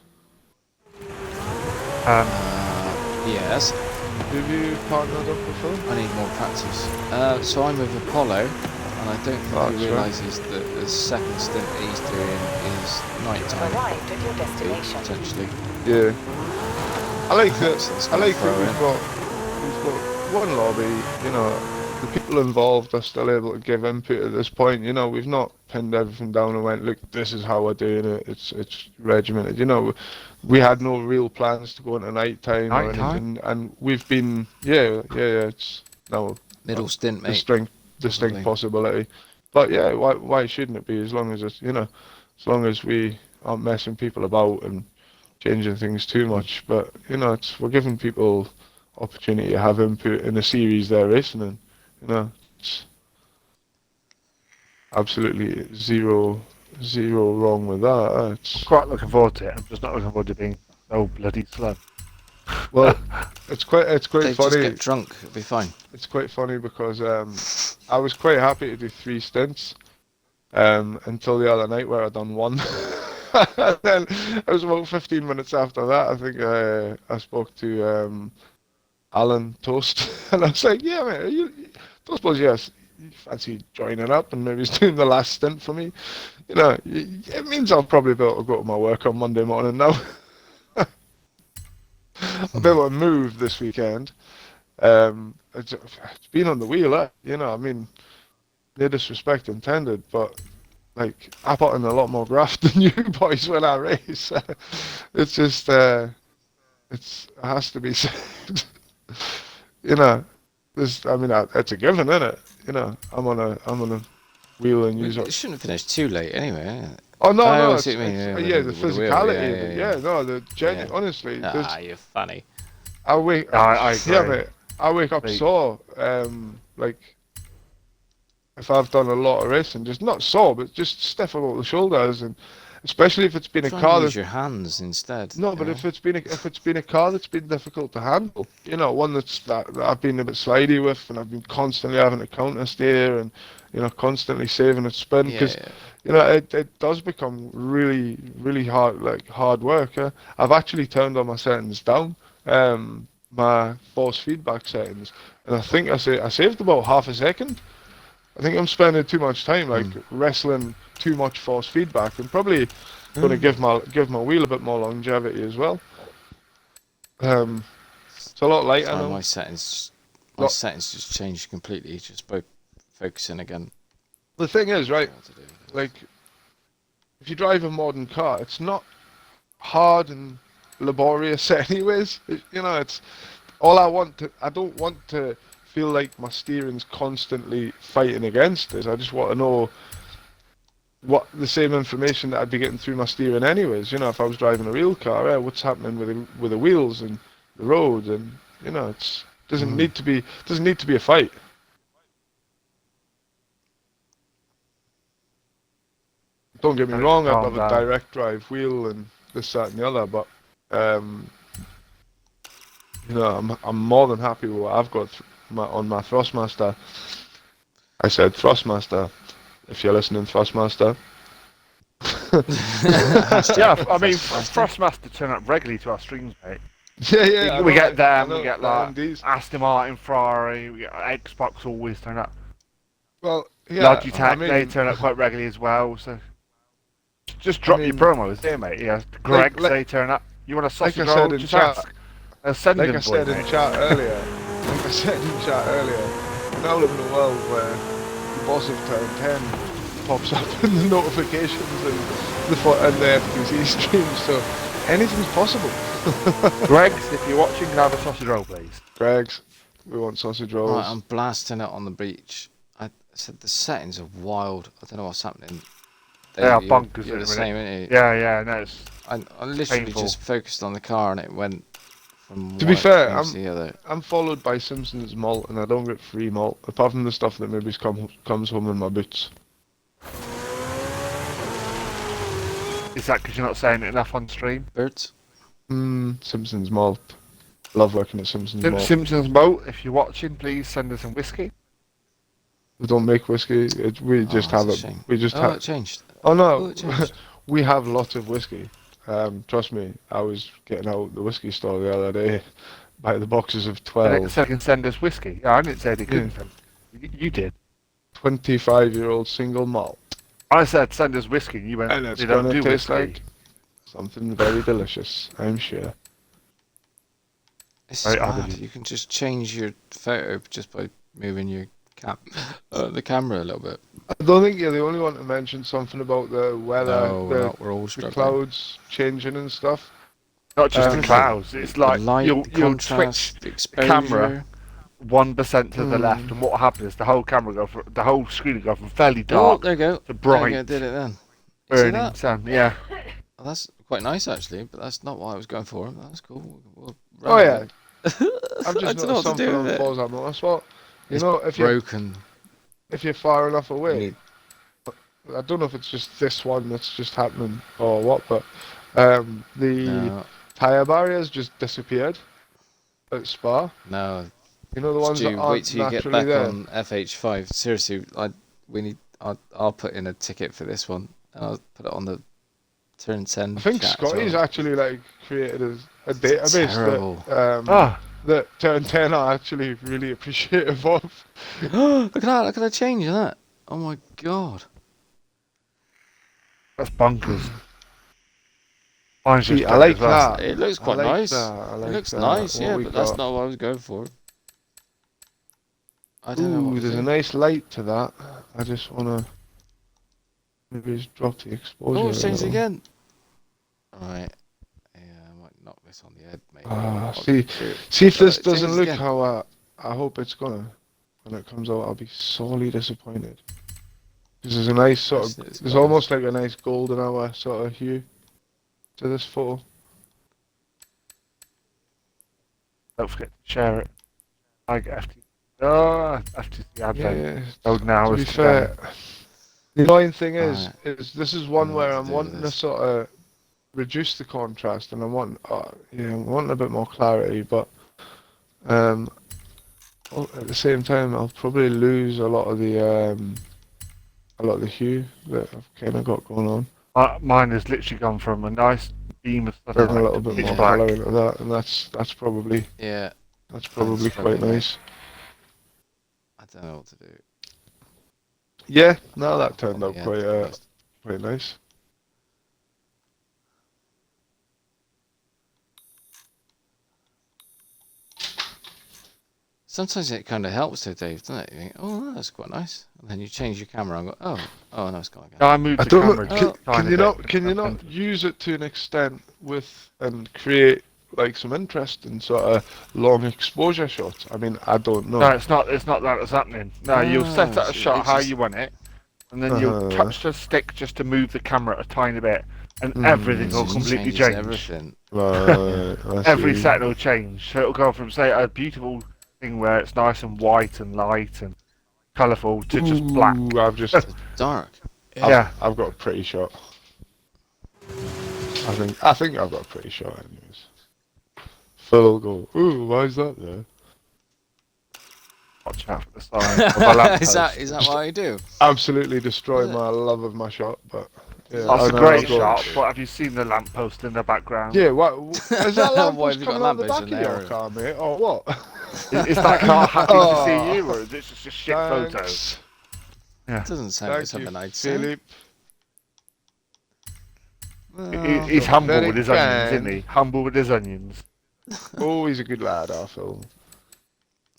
Yes, Have you partnered up before? I need more practice. So I'm with Apollo, and I don't think That's he right. realises that the second stint that he's doing is night You've time. arrived at your destination. Potentially. Yeah. I like that. So it's I gonna like throw that in. we've got one lobby. You know, the people involved are still able to give input at this point. You know, we've not pinned everything down and went, look, this is how we're doing it. It's regimented. You know, we had no real plans to go into night time or Night time? anything, and we've been, yeah. It's no Middle stint, mate. distinct Probably. possibility. But yeah, why shouldn't it be? As long as it's, you know, as long as we aren't messing people about and changing things too much. But you know, we're giving people opportunity to have input in a series they're racing in. You know, it's absolutely zero wrong with that. It's Quite looking forward to it. I'm just not looking forward to being so bloody slow. well, it's quite Dave, just funny. get drunk, it'll be fine. It's quite funny because I was quite happy to do 3 stints until the other night where I done one. And then it was about 15 minutes after that. I think I spoke to Alan Toast, and I was like, "Yeah, mate, don't suppose you fancy joining up and maybe doing the last stint for me? You know, it means I'll probably be able to go to my work on Monday morning now. I'll be able to move this weekend. It's been on the wheel, you know. I mean, no disrespect intended, but like I put in a lot more graft than you boys when I race. It's just, it has to be said. You know, I mean, it's a given, isn't it? You know, I'm on a wheel and use It it. shouldn't finish too late anyway. Oh no, I no, see it's, what you mean, it's yeah, yeah, the with the wheel, physicality yeah, of it. yeah, Yeah, no, the genuine. Yeah. Honestly, there's. You're funny. I wake. I Yeah, agree. mate. I wake up Mate. sore. Like if I've done a lot of racing, just not sore, but just stiff about the shoulders, and especially if it's been a Try car and that's use your hands instead. no, you but know? if it's been a car that's been difficult to handle, you know, one that I've been a bit slidey with, and I've been constantly having to counter steer and you know constantly saving its spin Yeah, because yeah. you know it does become really hard hard work. I've actually turned all my settings down, my force feedback settings, and I think I saved about half a second. I think I'm spending too much time like wrestling too much force feedback, and probably going to give my wheel a bit more longevity as well. It's a lot lighter Sorry, now. my settings Lot- just changed completely. Just focusing again. The thing is, right? What to do with it. Like, if you drive a modern car, it's not hard and laborious anyways. You know, it's all I don't want to feel like my steering's constantly fighting against it. I just want to know what the same information that I'd be getting through my steering anyways. You know, if I was driving a real car, what's happening with the wheels and the road, and you know, it's doesn't need to be a fight. Don't get me wrong, I'd love a direct drive wheel and this, that, and the other, but you know, I'm more than happy with what I've got on my Thrustmaster. I said Thrustmaster. If you're listening, Thrustmaster. Yeah, I mean, Thrustmaster turn up regularly to our streams, mate. Yeah. We get them, we get like AMDs. Aston Martin, Ferrari, we get Xbox always turn up. Well, yeah. Logitech, they turn up quite regularly as well, so just drop your promos there, mate. Yeah, Greg, they turn up. You want a sausage roll? Just ask. Like I said in chat earlier, now live in a world where the boss of Turn 10 pops up in the notifications and the FTC streams, so anything's possible. Greg's, if you're watching, can I have a sausage roll, please? Greg's, we want sausage rolls. Right, I'm blasting it on the beach. I said the settings are wild. I don't know what's happening. They are bonkers. You're the same, aren't you? Yeah, no, it's I literally painful. just focused on the car and it went from To be fair, to the other. I'm followed by Simpsons malt, and I don't get free malt, apart from the stuff that maybe comes home in my boots. Is that because you're not saying it enough on stream? Birds? Simpsons malt. Love working at Simpsons malt. Simpsons Malt, if you're watching, please send us some whiskey. We don't make whiskey. We just have that's a it. shame. We just Oh, have. it changed. Oh no, it changed. we have lots of whiskey. Trust me, I was getting out the whiskey store the other day, by the boxes of They 12. can send us whiskey. I didn't say they couldn't. You did. 25-year-old single malt. I said send us whiskey. You went. And it's They don't gonna do taste whiskey. like something very delicious, I'm sure. It's Right, mad. You can just change your photo just by moving your the camera a little bit. I don't think you're the only one to mention something about the weather, No, we're all the struggling. clouds changing and stuff. Not just the Um, clouds. It's like the light, you'll the twitch contrast, the the exposure. camera 1% to the left, and what happens? The whole the whole screen will go from fairly Oh, dark there you go. to There you bright, go, did it then. You see burning that? sun. Yeah. Well, that's quite nice actually, but that's not what I was going for. That's cool. We'll Oh run yeah, with it. I've I just don't know noticed what to something do on with it. Forza Motorsport. You It's know, broken. if you're far enough We away, need- I don't know if it's just this one that's just happening or what, but the No, tyre barriers just disappeared at Spa. no. You know the ones that Stu, aren't wait till you get naturally back there. on FH5. Seriously, I'll put in a ticket for this one, and I'll put it on the turn 10. I think chat as Scotty's well. actually like created a database terrible. that Turn 10 are actually really appreciative of. Look at that! Look at the change in that. Oh my god. That's bonkers. Mine's See, just I like as well. that. It looks I quite like nice. that, I like It looks that, nice, what yeah, we but that's got. not what I was going for. I don't know. Ooh, What to there's do. a nice light to that. I just wanna maybe just drop the exposure. Oh, it's a changed little. again. Alright. Yeah, I might knock this on the head, mate. See if this it doesn't changes look again. how I hope it's gonna. When it comes out, I'll be sorely disappointed. Because there's a nice sort of, It's there's got almost like a nice golden hour sort of hue to this photo. Don't forget to share it. I get FTC. Oh, FTC advent. Yeah. Golden hours. To be fair, the annoying thing Alright. is this is one know where what to I'm do with wanting to this. sort of reduce the contrast, and I'm wanting a bit more clarity, but at the same time, I'll probably lose a lot of the hue that I've kind of got going on. Mine has literally gone from a nice beam of Bring a sunlight little to bit pitch more black. colour into that, and that's probably Yeah, quite struggling, mate. nice. I don't know what to do. Yeah, no, that turned out Yeah, quite nice. Sometimes it kind of helps though, Dave, doesn't it? You think, oh, that's quite nice. And then you change your camera and go, oh, no, it's gone again. No, I moved I the don't camera. know. just a Can tiny you bit. not? Can you not use it to an extent and create like some interesting sort of long exposure shots? I mean, I don't know. No, it's not. It's not that it's happening. No, you'll set No, up a it's shot how just- you want it, and then you'll touch the stick just to move the camera a tiny bit, and everything will Just completely changes change. everything. Right, I Every see. setting will change. So it'll go from, say, a beautiful thing where it's nice and white and light and colourful to just black. Ooh, I've just, Dark. Yeah. I've got a pretty shot. I think I've got a pretty shot, anyways. Phil will go, ooh, why is that there? Watch out for the sign of a lamppost. is that what I do? Absolutely destroy Is it? my love of my shot, but yeah, That's I a know great I'll go- shot, but have you seen the lamppost in the background? Yeah, what is that Why lamppost have you got coming a out the lamppost back in of your there? car, mate, or what? Is that car happy to Oh, see you, or is it just a shit photo? Thanks. Yeah. Doesn't sound like Thank something you, I'd say. Philip. He's humble Very with his onions, isn't kind. he? Humble with his onions. Oh, he's a good lad, our Phil.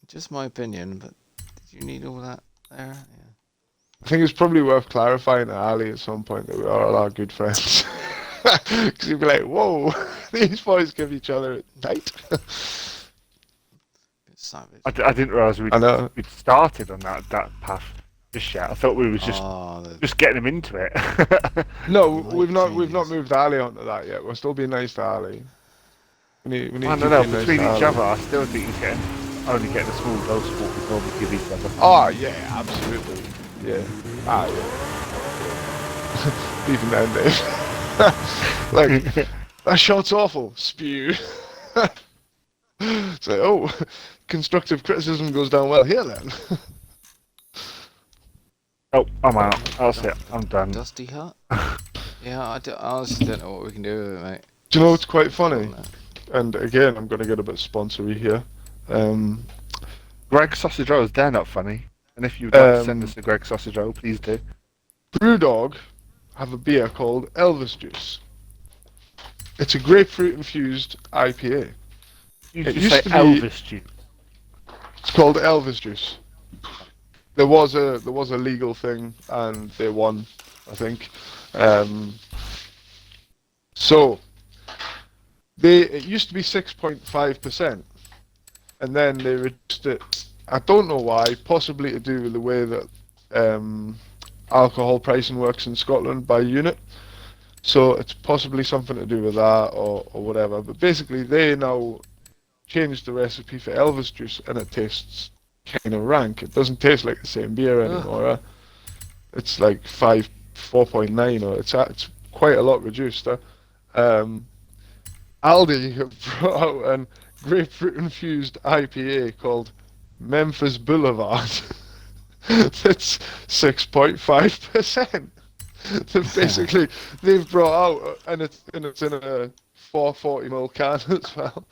Just my opinion, but did you need all that there? Yeah. I think it's probably worth clarifying to Ali at some point that we are all our good friends. Because he'd be like, whoa, these boys give each other tight. Bit savage. I didn't realise I know. we'd started on that path just yet. I thought we was just Oh, just getting him into it. No, Light we've not changes. moved Ali onto that yet. We're still being nice to Ali. We need I to don't know. be nice Between to each Ali. other, I still think he's only getting a small dose of what we normally give each other. Oh, yeah, absolutely. Yeah. Ah, yeah. Even then, Dave. Like, that shot's awful. Spew. So, oh, constructive criticism goes down well here then. Oh, I'm out. That's it. I'm done. Dusty Hut? Yeah, I honestly don't know what we can do with it, mate. Do you know what's quite funny? Don't know. And again, I'm going to get a bit sponsory here. Greg Sausage Rolls, they're not funny. And if you'd like to send us a Greg Sausage Roll, please do. Brewdog have a beer called Elvis Juice. It's a grapefruit infused IPA. You It just used say to be- Elvis juice. It's called Elvis Juice. There was a legal thing, and they won, I think. So it used to be 6.5%, and then they reduced it. I don't know why. Possibly to do with the way that alcohol pricing works in Scotland by unit. So it's possibly something to do with that or whatever. But basically, they now changed the recipe for Elvis juice, and it tastes kind of rank. It doesn't taste like the same beer anymore. It's like 4.9, or it's quite a lot reduced. Aldi have brought out a grapefruit infused IPA called Memphis Boulevard. That's 6.5%. They've brought out, and it's in a 440ml can as well.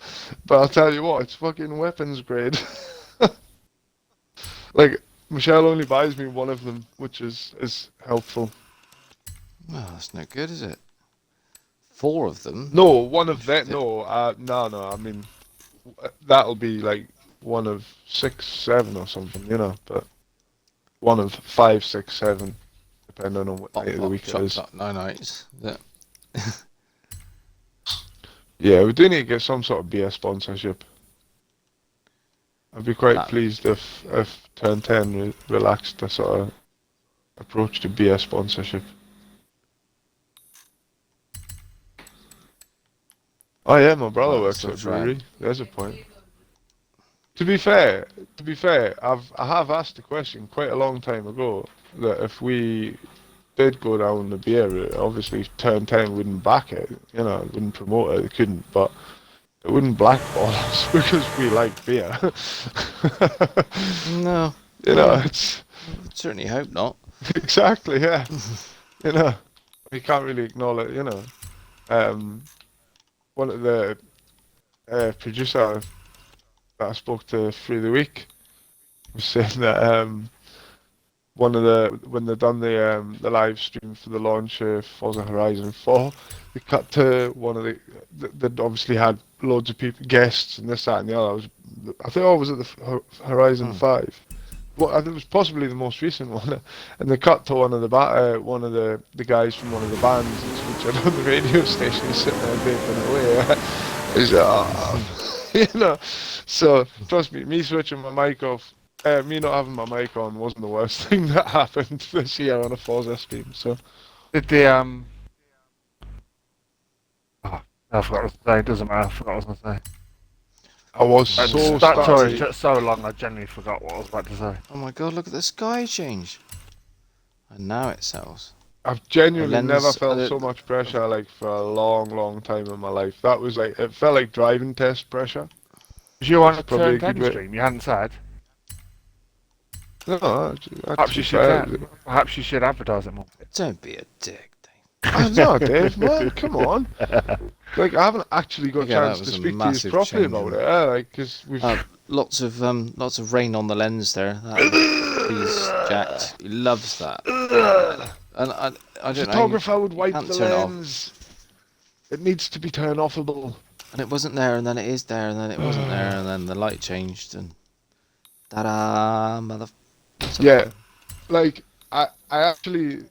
But I'll tell you what, it's fucking weapons grade. Like, Michelle only buys me one of them, which is helpful. Well, that's no good, is it? 4 of them? No, one of that. No, no. I mean, that'll be like one of 6, 7 or something, you know. But one of 5, 6, 7, depending on what night of the week it is. No nights. Yeah. Yeah, we do need to get some sort of beer sponsorship. I'd be quite pleased if Turn 10 relaxed the sort of approach to beer sponsorship. Oh yeah, my brother Well, works still at a trying. brewery. There's a point. To be fair, I have asked the question quite a long time ago that if we did go down the beer route, obviously Turn 10 wouldn't back it, you know, wouldn't promote it, they couldn't, but it wouldn't blackball us because we like beer. No. You know, it's Certainly hope not. exactly, yeah. You know, we can't really ignore it, you know. One of the producer that I spoke to through the week was saying that when they done the live stream for the launch of Forza Horizon 4, they cut to one of they'd obviously had loads of people, guests and this, that and the other. I think I was at the Horizon 5. Well, I think it was possibly the most recent one, and they cut to one of the guys from one of the bands that's featured on the radio station. He's sitting there vaping away. He's like, oh. You know. So trust me switching my mic off me not having my mic on wasn't the worst thing that happened this year on a Forza stream. So Did the Oh, I forgot what to say. It doesn't matter. I forgot what I was going to say. I was so That started. story started. took so long. I genuinely forgot what I was about to say. Oh my god, look at the sky change. And now it settles. I've genuinely lens- never felt the- so much pressure like for a long, long time in my life. That was like it felt like driving test pressure. Was you on a Probably a turn 10 good way- stream? You hadn't said. No, Perhaps you should. Perhaps you should advertise it more. Don't be a dick, Dave. I know, Dave. Man, come on. Like I haven't actually got a Yeah, that chance was to a speak to you massive properly change, about isn't it. Like because we've. Lots of rain on the lens there. He's jacked. He loves that. And I don't know. Photographer would wipe can't the turn it off. lens. It needs to be turn offable. And it wasn't there, and then it is there, and then it wasn't there, and then the light changed, and ta-da, mother. Yeah, like I actually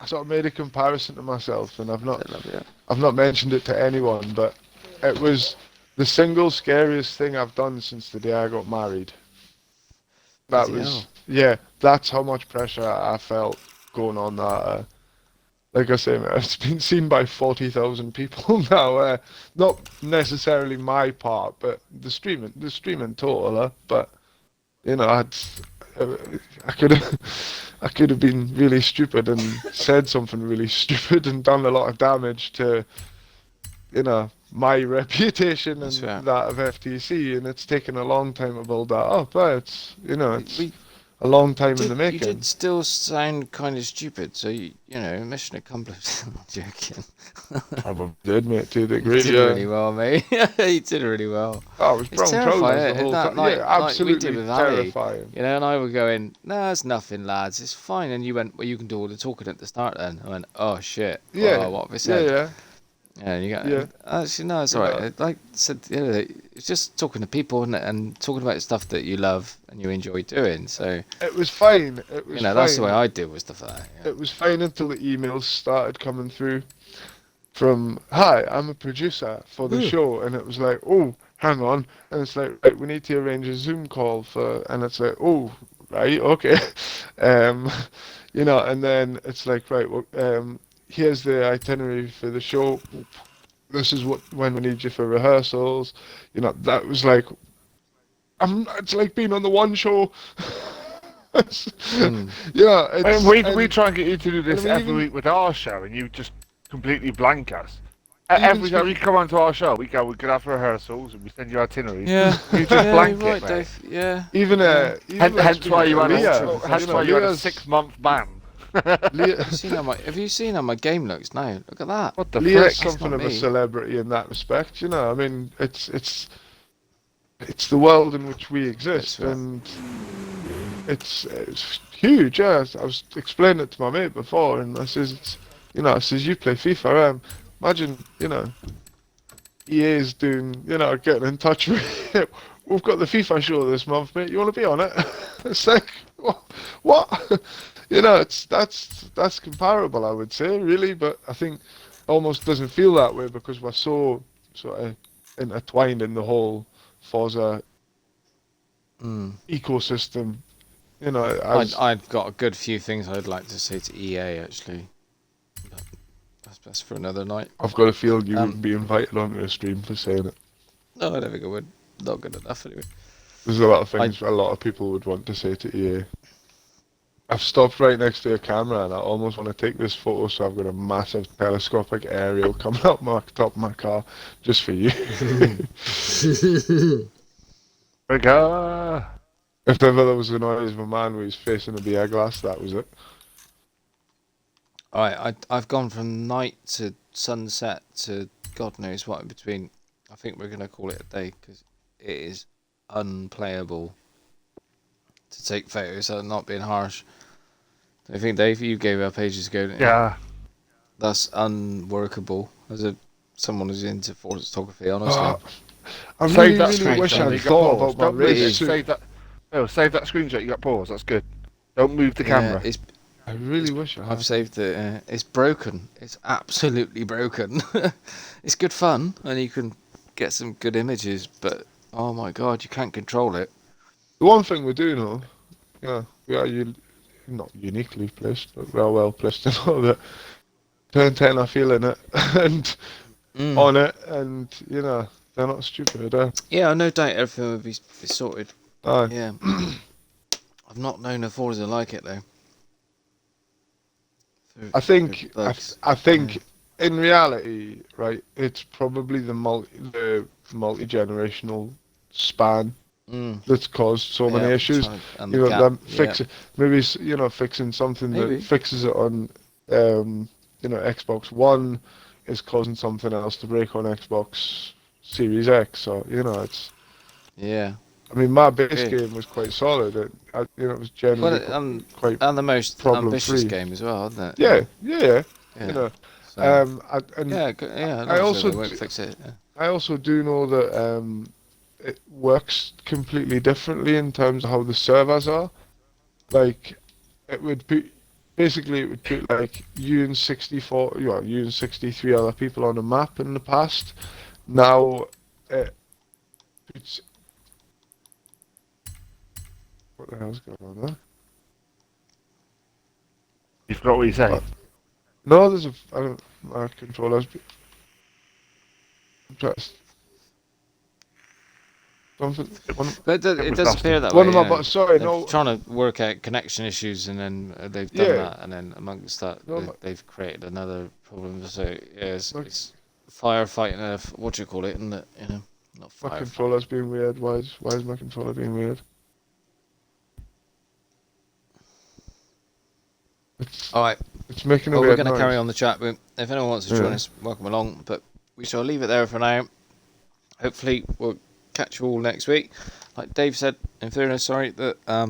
I sort of made a comparison to myself, and I've not mentioned it to anyone, but it was the single scariest thing I've done since the day I got married. That Bloody was hell. yeah, that's how much pressure I felt going on that. Like I say, it's been seen by 40,000 people now. Not necessarily my part, but the streaming total. But you know, I could have been really stupid and said something really stupid and done a lot of damage to, you know, my reputation and That's fair. that of FTC, and it's taken a long time to build that up. But it's it's We a long time in did, the you making. did still sound kind of stupid, so you know, mission accomplished. I'm joking. I did, mate, to a You degree. did really well, mate. You did really well. Oh, it was It's brown terrifying, trousers the isn't it? whole That time. night- Yeah, night we absolutely did with Ali, terrifying. You know, and I were going, no, it's nothing, lads. It's fine. And you went, well, you can do all the talking at the start then. I went, oh, shit. Yeah, Oh, what have I yeah, said? yeah. Yeah, and you got, Yeah. actually, no, it's Yeah. alright. Like I said, it's just talking to people and talking about stuff that you love and you enjoy doing. So, It was fine. It was you know, fine. that's the way I deal with stuff like that. Yeah. It was fine until the emails started coming through from, hi, I'm a producer for the show. And it was like, oh, hang on. And it's like, right, we need to arrange a Zoom call for, and it's like, oh, right, okay. You know, and then it's like, right, well, here's the itinerary for the show. This is when we need you for rehearsals. You know, that was like, it's like being on the one show. Yeah, it's, We try and get you to do this I mean, every even- week with our show, and you just completely blank us. Even Every time you speaking- come onto our show, we could have rehearsals, and we send you itineraries. Yeah, You just yeah, blank you're it, right, mate. Dave. Yeah. even Hence, hence why you had Leah, hence why you had a Leah's- 6-month ban. Leah, Have you seen how my game looks now? Look at that. What the Leah's frick? something not of a me. celebrity in that respect, you know. I mean, it's the world in which we exist, That's right. and it's huge. Yeah, I was explaining it to my mate before, and I says, I says you play FIFA. Imagine, EA's doing, getting in touch with you. We've got the FIFA show this month, mate. You want to be on it? It's like, what? That's comparable, I would say, really. But I think almost doesn't feel that way because we're so sort of intertwined in the whole Forza ecosystem. I've got a good few things I'd like to say to EA actually. But that's best for another night. I've got a feel you wouldn't be invited onto a stream for saying it. No, I don't think I would. Not good enough anyway. There's a lot of things a lot of people would want to say to EA. I've stopped right next to a camera and I almost want to take this photo, so I've got a massive telescopic aerial coming up my top of my car just for you. Trigger. If ever there was a noise of a man with his face in a beer glass, that was it. Alright, I've gone from night to sunset to God knows what in between. I think we're going to call it a day because it is unplayable to take photos. I'm not being harsh. I think, Dave, you gave up ages ago, didn't you? Yeah. That's unworkable as someone who's into photography, honestly. I Save really, that really screenshot. wish You I'd got thought pause. about my Don't move race it. suit. Save that. No, save that screenshot. You got pause. That's good. Don't move the camera. Yeah, I really wish I had. I've saved it. It's broken. It's absolutely broken. It's good fun, and you can get some good images, but oh my god, you can't control it. The one thing we do know, yeah, we are not uniquely placed, but we are well placed to know that Turn 10 are feeling it and on it, and they're not stupid. Yeah, no doubt everything will be sorted. Aye. Yeah. I've not known a Forza like it though. I think bugs. I think in reality, right, it's probably the multi-generational span that's caused so many issues. And You the know, gap. them maybe fixing something Maybe. that fixes it on Xbox One is causing something else to break on Xbox Series X. Or it's. Yeah. I mean, my base Yeah. game was quite solid. It was generally quite and the most problem ambitious free. game as well, isn't it? Yeah. Yeah. So, I also they won't fix it. Yeah. I also do know that it works completely differently in terms of how the servers are. Like, it would put like you and 63 other people on a map in the past. Now, it puts. What the hell's going on there? You forgot what you said. No, there's my controller's. Something. But it does appear that One way. of my sorry, they're no. trying to work out connection issues, and then they've done Yeah. that, and then amongst that, they've created another problem. So it's firefighting. What do you call it? Isn't it? Not My firefighting. controller's being weird. Why is my controller being weird? All right. It's making a Well, we're weird going to noise. carry on the chat. But if anyone wants to join us, welcome along. But we shall leave it there for now. Hopefully, we'll catch you all next week. Like Dave said, in fairness, sorry that I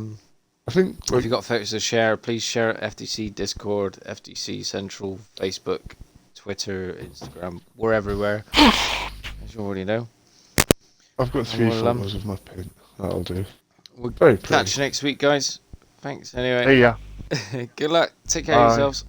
think if you've got photos to share, please share it. FTC Discord, FTC Central, Facebook, Twitter, Instagram. We're everywhere, as you already know. I've got 3 we'll, photos of my paint. That'll do. We'll Very pretty. catch you next week, guys. Thanks anyway. See ya. Good luck. Take care of yourselves.